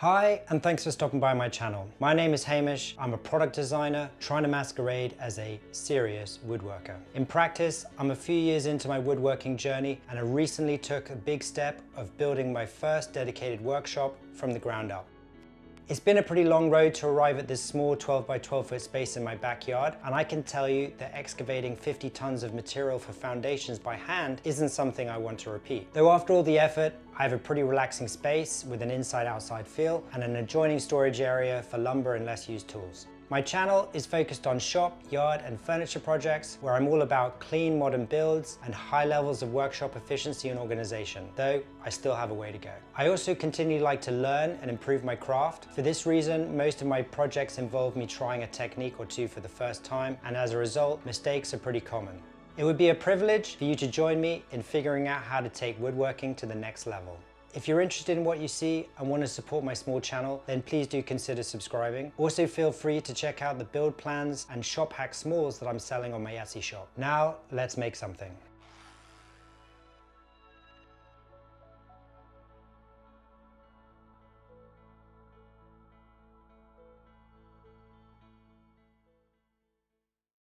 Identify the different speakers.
Speaker 1: Hi, and thanks for stopping by my channel. My name is Hamish. I'm a product designer trying to masquerade as a serious woodworker. In practice, I'm a few years into my woodworking journey, and I recently took a big step of building my first dedicated workshop from the ground up. It's been a pretty long road to arrive at this small 12 by 12 foot space in my backyard, and I can tell you that excavating 50 tons of material for foundations by hand isn't something I want to repeat. Though after all the effort, I have a pretty relaxing space with an inside-outside feel and an adjoining storage area for lumber and less used tools. My channel is focused on shop, yard and furniture projects where I'm all about clean modern builds and high levels of workshop efficiency and organization, though I still have a way to go. I also continue to like to learn and improve my craft. For this reason, most of my projects involve me trying a technique or two for the first time, and as a result, mistakes are pretty common. It would be a privilege for you to join me in figuring out how to take woodworking to the next level. If you're interested in what you see and want to support my small channel, then please do consider subscribing. Also feel free to check out the build plans and shop hack smalls that I'm selling on my Etsy shop. Now, let's make something.